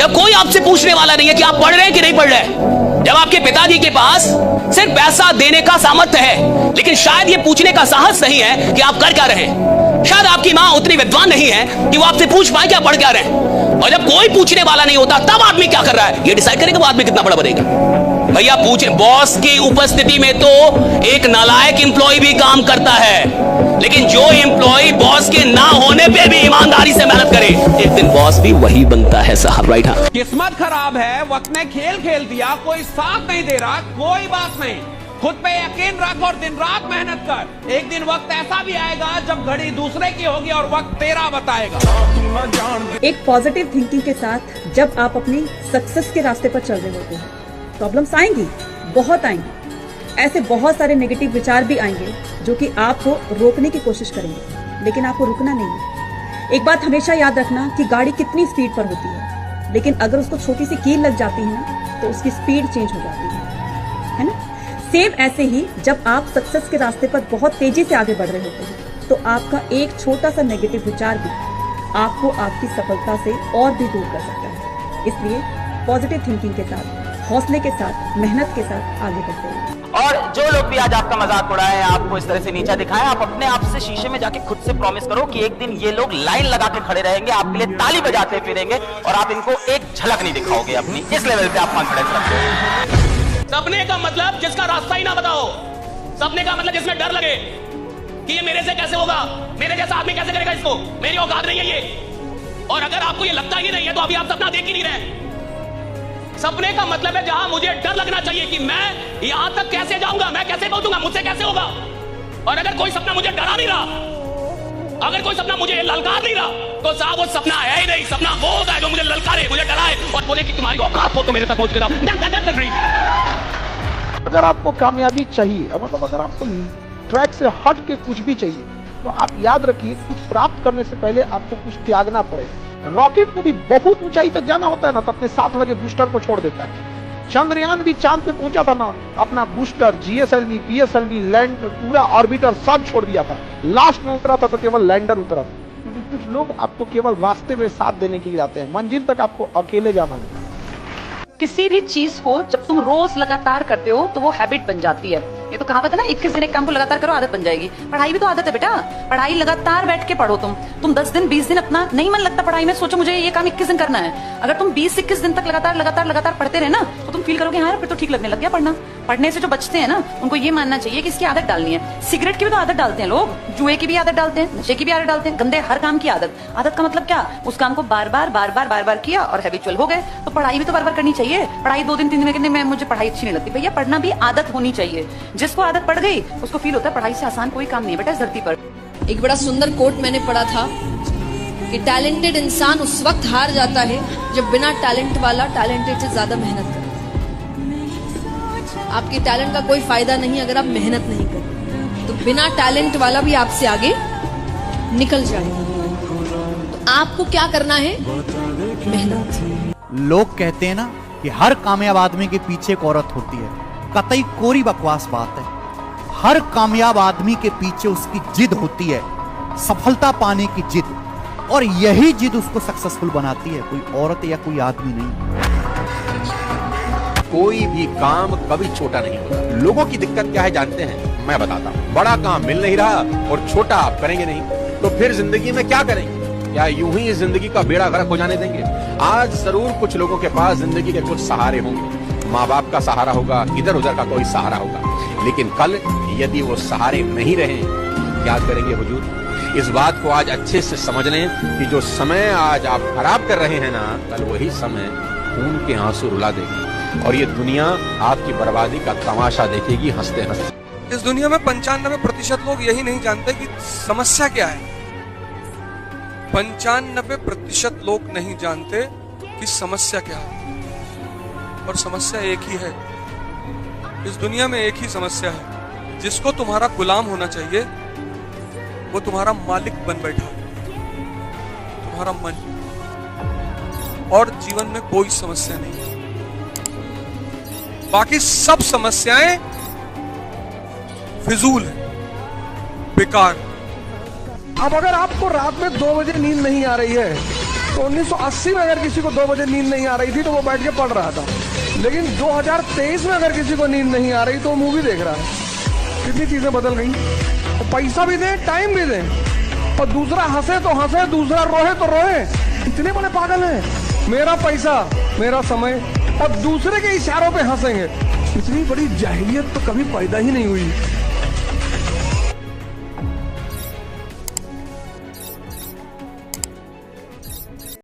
जब कोई आपसे पूछने वाला नहीं है कि आप पढ़ रहे हैं कि नहीं पढ़ रहे, जब आपके पिताजी के पास सिर्फ पैसा देने का सामर्थ्य है लेकिन शायद ये पूछने का साहस नहीं है कि आप कर क्या रहे हैं, शायद आपकी मां उतनी विद्वान नहीं है कि वो आपसे पूछ पाए कि आप पढ़ क्या रहे हैं, और जब कोई पूछने वाला नहीं होता तब आदमी क्या कर रहा है ये डिसाइड करेगा वो आदमी कितना बड़ा बनेगा। भैया पूछे, बॉस की उपस्थिति में तो एक नालायक एम्प्लॉय भी काम करता है, लेकिन जो एम्प्लॉय बॉस के ना होने पे भी ईमानदारी से मेहनत करे एक दिन बॉस भी वही बनता है साहब, राइट? हाँ, किस्मत खराब है, वक्त ने खेल खेल दिया, कोई साथ नहीं दे रहा, कोई बात नहीं, खुद पे यकीन रख और दिन रात मेहनत कर। एक दिन वक्त ऐसा भी आएगा जब घड़ी दूसरे की होगी और वक्त तेरा बताएगा। एक पॉजिटिव थिंकिंग के साथ जब आप अपनी सक्सेस के रास्ते पर चल रहे होते हैं, प्रॉब्लम्स आएंगी, बहुत आएंगी, ऐसे बहुत सारे नेगेटिव विचार भी आएंगे जो कि आपको रोकने की कोशिश करेंगे, लेकिन आपको रुकना नहीं है। एक बात हमेशा याद रखना कि गाड़ी कितनी स्पीड पर होती है, लेकिन अगर उसको छोटी सी कील लग जाती है ना तो उसकी स्पीड चेंज हो जाती है ना। सेम ऐसे ही जब आप सक्सेस के रास्ते पर बहुत तेजी से आगे बढ़ रहे होते हैं तो आपका एक छोटा सा नेगेटिव विचार भी आपको आपकी सफलता से और भी दूर कर सकता है। इसलिए पॉजिटिव थिंकिंग के साथ, हौसले के साथ, मेहनत के साथ आगे बढ़ते हैं। और जो लोग भी आज आपका मजाक उड़ाए, आपको इस तरह से नीचा दिखाए, आप अपने आप से शीशे में जाके खुद से प्रॉमिस करो कि एक दिन ये लोग लाइन लगा के खड़े रहेंगे, आपके लिए ताली बजाते फिरेंगे और आप इनको एक झलक नहीं दिखाओगे अपनी। इस लेवल पे आप कॉन्फिडेंस रखो। सपने का मतलब जिसका रास्ता ही ना बताओ, सपने का मतलब जिसमें डर लगे कि ये मेरे से कैसे होगा, मेरे जैसा आदमी कैसे करेगा इसको, मेरी औकात नहीं है ये। और अगर आपको ये लगता ही नहीं है तो अभी आप सपना देख ही नहीं रहे। सपने का मतलब है जहां मुझे डर लगना चाहिए कि मैं यहां तक कैसे जाऊंगा, मैं कैसे पहुंचूंगा, मुझसे कैसे होगा। और अगर कोई सपना मुझे डरा नहीं रहा, अगर कोई सपना मुझे ललकार नहीं रहा, तो साहब वो सपना है ही नहीं। सपना वो होता है जो मुझे ललकारे, मुझे डराए और बोले कि तुम्हारी औकात हो तो मेरे तक पहुंच के। अगर आपको कामयाबी चाहिए, मतलब अगर आपको ट्रैक से हट के कुछ भी चाहिए, तो आप याद रखिए कुछ प्राप्त करने से पहले आपको कुछ त्यागना पड़ेगा। रॉकेट को भी बहुत ऊंचाई तक जाना होता है ना, तो अपने साथ लगे बूस्टर को छोड़ देता है। चंद्रयान भी चांद पे पहुंचा था ना, अपना बूस्टर, जीएसएलवी, पीएसएलवी, लैंड, पूरा ऑर्बिटर सब छोड़ दिया था। लास्ट में उतरा था तो केवल लैंडर उतरा था। क्योंकि कुछ लोग आपको केवल रास्ते में साथ देने के लिए आते हैं, मंजिल तक आपको अकेले जाना नहीं। किसी भी चीज को जब तुम रोज लगातार करते हो तो वो हैबिट बन जाती है। ये तो कहावत है ना, 21 दिन एक काम को लगातार करो आदत बन जाएगी। पढ़ाई भी तो आदत है बेटा। पढ़ाई लगातार बैठ के पढ़ो, तुम 10 दिन 20 दिन अपना नहीं मन लगता पढ़ाई में, सोचो मुझे ये काम 21 दिन करना है। अगर तुम 20-21 दिन तक लगातार पढ़ते रहे ना तो तुम फील करोगे हाँ फिर तो ठीक लगने लग गया पढ़ना। पढ़ने से जो बचते हैं ना उनको ये मानना चाहिए कि इसकी आदत डालनी है। सिगरेट की भी तो आदत डालते हैं लोग, जुए की भी आदत डालते हैं, नशे की भी आदत डालते हैं, गंदे हर काम की आदत। आदत का मतलब क्या? उस काम को बार बार किया और हैबिचुअल हो गए। तो पढ़ाई भी तो बार करनी चाहिए। पढ़ाई 2 दिन 3 दिन में मुझे पढ़ाई अच्छी नहीं लगती, भैया पढ़ना भी आदत होनी चाहिए। जिसको आदत पड़ गई उसको फील होता है पढ़ाई से आसान कोई काम नहीं बेटा इस धरती पर। एक बड़ा सुंदर कोट मैंने पढ़ा था कि टैलेंटेड इंसान उस वक्त हार जाता है जब बिना टैलेंट वाला टैलेंटेड से ज्यादा मेहनत करे। आपके टैलेंट का कोई फायदा नहीं अगर आप मेहनत नहीं करते, तो बिना टैलेंट वाला भी आपसे आगे निकल जाएगा। तो आपको क्या करना है? मेहनत। लोग कहते हैं ना कि हर कामयाब आदमी के पीछे एक औरत होती है, कतई कोरी बकवास बात है। हर कामयाब आदमी के पीछे उसकी जिद होती है, सफलता पाने की जिद, और यही जिद उसको सक्सेसफुल बनाती है, कोई औरत या कोई आदमी नहीं। कोई भी काम कभी छोटा नहीं होता। लोगों की दिक्कत क्या है जानते हैं? मैं बताता हूँ। बड़ा काम मिल नहीं रहा और छोटा आप करेंगे नहीं, तो फिर जिंदगी में क्या करेंगे? क्या यूं ही इस जिंदगी का बेड़ा गर्क हो जाने देंगे? आज जरूर कुछ लोगों के पास जिंदगी के कुछ सहारे होंगे, माँ बाप का सहारा होगा, इधर उधर का कोई सहारा होगा, लेकिन कल यदि वो सहारे नहीं रहे, क्या करेंगे हुजूर? इस बात को आज अच्छे से समझ लें कि जो समय आज आप खराब कर रहे हैं ना, कल वही समय खून के आंसू रुला देगी और ये दुनिया आपकी बर्बादी का तमाशा देखेगी हंसते हंसते। इस दुनिया में 95% लोग यही नहीं जानते कि समस्या क्या है। 95% लोग नहीं जानते कि समस्या क्या है, और समस्या एक ही है। इस दुनिया में एक ही समस्या है, जिसको तुम्हारा गुलाम होना चाहिए वो तुम्हारा मालिक बन बैठा, तुम्हारा मन। और जीवन में कोई समस्या नहीं है, बाकी सब समस्याएं फिजूल है, बेकार। अब अगर आपको रात में 2 बजे नींद नहीं आ रही है तो 1980 में अगर किसी को 2 बजे नींद नहीं आ रही थी तो वो बैठ के पढ़ रहा था, लेकिन 2023 में अगर किसी को नींद नहीं आ रही तो वो मूवी देख रहा है। कितनी चीजें बदल गई। तो पैसा भी दें, टाइम भी दें, और दूसरा हंसे तो हंसे, दूसरा रोए तो रोए। इतने बड़े पागल हैं। मेरा पैसा, मेरा समय, और दूसरे के इशारों पे हंसेंगे। इतनी बड़ी जाहिलियत तो कभी पैदा ही नहीं हुई।